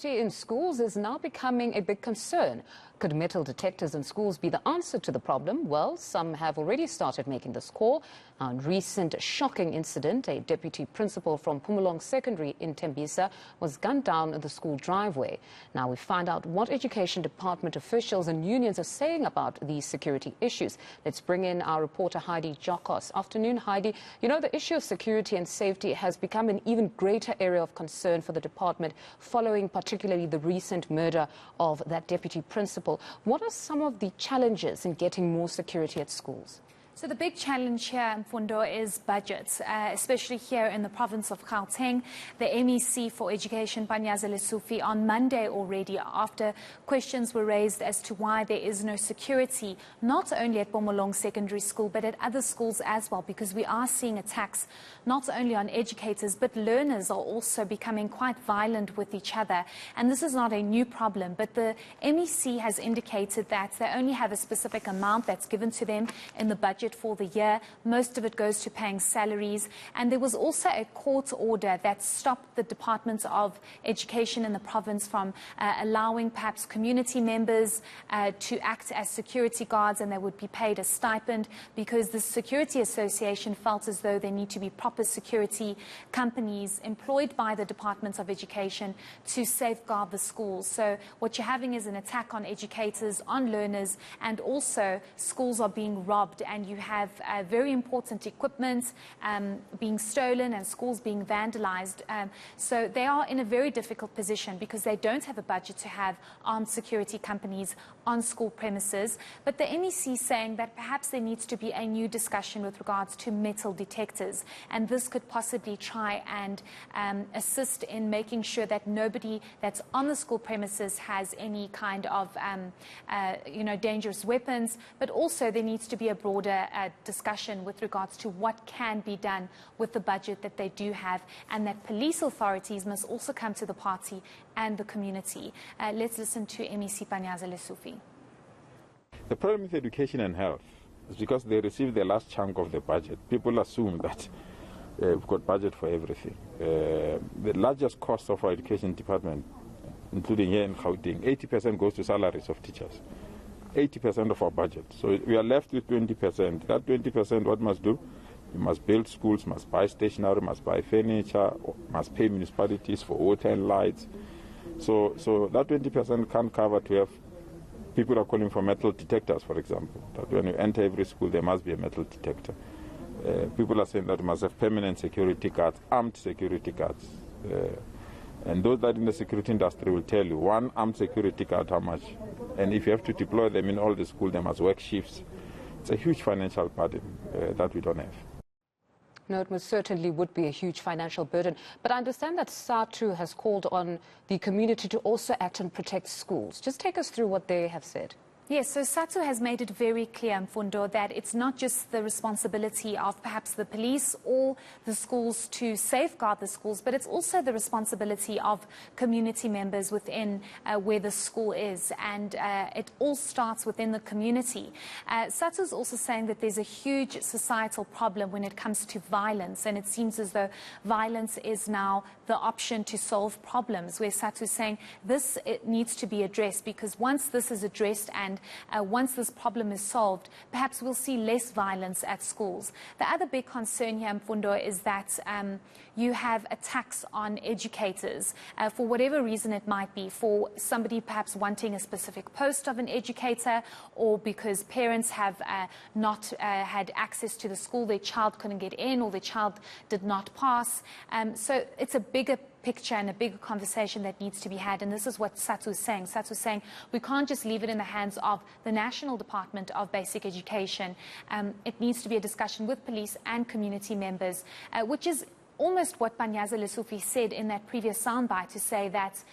safety in schools is now becoming a big concern. Could metal detectors in schools be the answer to the problem? Well, some have already started making this call. A recent shocking incident, a deputy principal from Pumulong Secondary in Tembisa was gunned down in the school driveway. Now we find out what education department officials and unions are saying about these security issues. Let's bring in our reporter Heidi Giokos. Afternoon, Heidi. You know, the issue of security and safety has become an even greater area of concern for the department following particularly the recent murder of that deputy principal. What are some of the challenges in getting more security at schools? So the big challenge here, Mfundo, is budgets, especially here in the province of Gauteng. The MEC for Education, Panyaza Lesufi, on Monday already, after questions were raised as to why there is no security, not only at Pumulong Secondary School, but at other schools as well, because we are seeing attacks not only on educators, but learners are also becoming quite violent with each other. And this is not a new problem, but the MEC has indicated that they only have a specific amount that's given to them in the budget for the year. Most of it goes to paying salaries. And there was also a court order that stopped the Department of Education in the province from allowing perhaps community members to act as security guards, and they would be paid a stipend, because the Security Association felt as though there need to be proper security companies employed by the Department of Education to safeguard the schools. So what you're having is an attack on educators, on learners, and also schools are being robbed, and you have very important equipment being stolen and schools being vandalized. So they are in a very difficult position because they don't have a budget to have armed security companies on school premises. But the MEC is saying that perhaps there needs to be a new discussion with regards to metal detectors, and this could possibly try and assist in making sure that nobody that's on the school premises has any kind of dangerous weapons. But also there needs to be a broader discussion with regards to what can be done with the budget that they do have, and that police authorities must also come to the party and the community. Let's listen to MEC Panyaza Lesufi. The problem with education and health is because they receive the last chunk of the budget. People assume that we've got budget for everything. The largest cost of our education department, including here in Gauteng, 80% goes to salaries of teachers. 80% of our budget. So we are left with 20%. That 20%, what must do? You must build schools, must buy stationery, must buy furniture, must pay municipalities for water and lights. So that 20% can't cover to have people are calling for metal detectors, for example. That when you enter every school, there must be a metal detector. People are saying that we must have permanent security guards, armed security guards. And those that in the security industry will tell you one armed security guard how much. And if you have to deploy them in all the schools, they must work shifts. It's a huge financial burden that we don't have. No, it most certainly would be a huge financial burden. But I understand that SATU has called on the community to also act and protect schools. Just take us through what they have said. Yes, so SATU has made it very clear, Mfundo, that it's not just the responsibility of perhaps the police or the schools to safeguard the schools, but it's also the responsibility of community members within where the school is. And it all starts within the community. SATU is also saying that there's a huge societal problem when it comes to violence, and it seems as though violence is now the option to solve problems, where SATU is saying it needs to be addressed, because once this is addressed and once this problem is solved, perhaps we'll see less violence at schools. The other big concern here, Mfundo, is that you have attacks on educators for whatever reason it might be, for somebody perhaps wanting a specific post of an educator, or because parents have not had access to the school, their child couldn't get in, or their child did not pass. So it's a bigger picture and a bigger conversation that needs to be had, and this is what SATU is saying. SATU is saying we can't just leave it in the hands of the National Department of Basic Education. It needs to be a discussion with police and community members, which is almost what Panyaza Lesufi said in that previous soundbite, to say that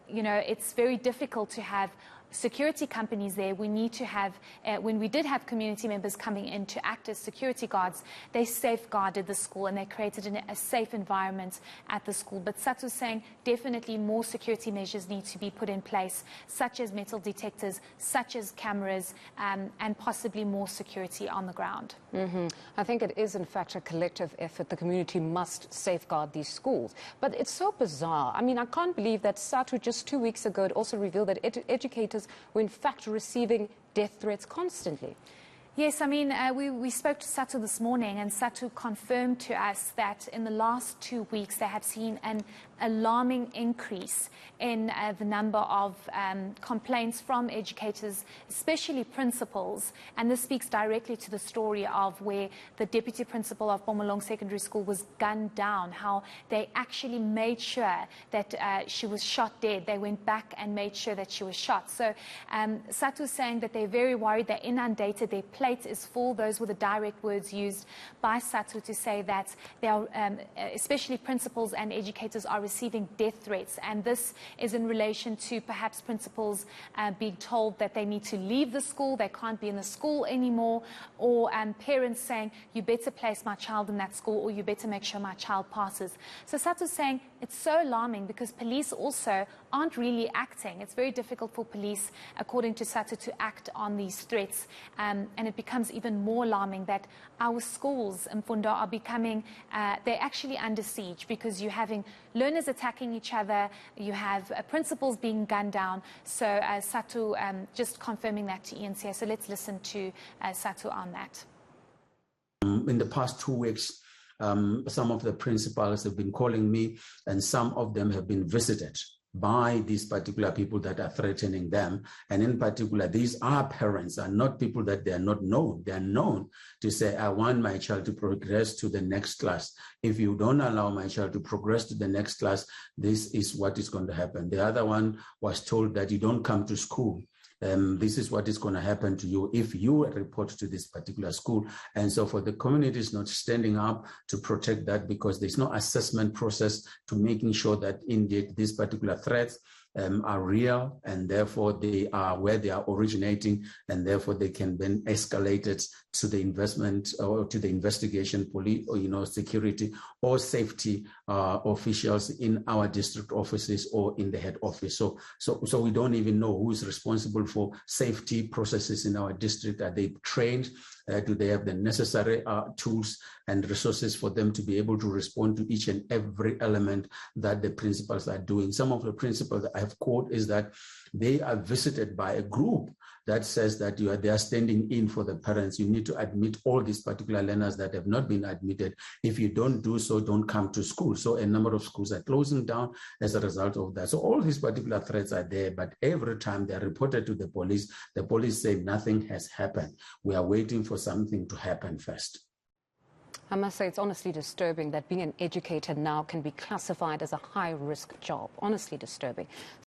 it's very difficult to have security companies there. We need to have, when we did have community members coming in to act as security guards, they safeguarded the school and they created a safe environment at the school. But Satu's saying definitely more security measures need to be put in place, such as metal detectors, such as cameras, and possibly more security on the ground. I think it is, in fact, a collective effort. The community must safeguard these schools. But it's so bizarre. I mean, I can't believe that Satu just 2 weeks ago had also revealed that educators were in fact receiving death threats constantly. Yes, I mean, we spoke to Satu this morning, and Satu confirmed to us that in the last 2 weeks they have seen an alarming increase in the number of complaints from educators, especially principals. And this speaks directly to the story of where the deputy principal of Bomolong Secondary School was gunned down, how they actually made sure that she was shot dead. They went back and made sure that she was shot. So Satu is saying that they're very worried, they're inundated, their plate is full. Those were the direct words used by Satu to say that they are, especially principals and educators, are receiving death threats. And this is in relation to perhaps principals being told that they need to leave the school, they can't be in the school anymore, or parents saying, you better place my child in that school, or you better make sure my child passes. So Satu's saying it's so alarming because police also aren't really acting. It's very difficult for police, according to Satu, to act on these threats. And it becomes even more alarming that our schools in Mfundo are becoming, they're actually under siege, because you're having learners attacking each other, you have principals being gunned down. So Satu just confirming that to eNCA. So let's listen to Satu on that. In the past 2 weeks, some of the principals have been calling me, and some of them have been visited by these particular people that are threatening them. And in particular, these are parents, are not people that they are not known. They are known to say, I want my child to progress to the next class. If you don't allow my child to progress to the next class, this is what is going to happen. The other one was told that you don't come to school. This is what is going to happen to you if you report to this particular school. And so for the community is not standing up to protect that, because there's no assessment process to making sure that indeed these particular threats are real, and therefore they are where they are originating, and therefore they can then escalate it to the investment or to the investigation, police, or security or safety officials in our district offices or in the head office. So we don't even know who is responsible for safety processes in our district. Are they trained? Do they have the necessary tools and resources for them to be able to respond to each and every element that the principals are doing? Some of the principals that I have caught is that they are visited by a group that says that they are standing in for the parents. You need to admit all these particular learners that have not been admitted. If you don't do so, don't come to school. So a number of schools are closing down as a result of that. So all these particular threats are there, but every time they are reported to the police say nothing has happened. We are waiting for something to happen first. I must say, it's honestly disturbing that being an educator now can be classified as a high-risk job. Honestly disturbing.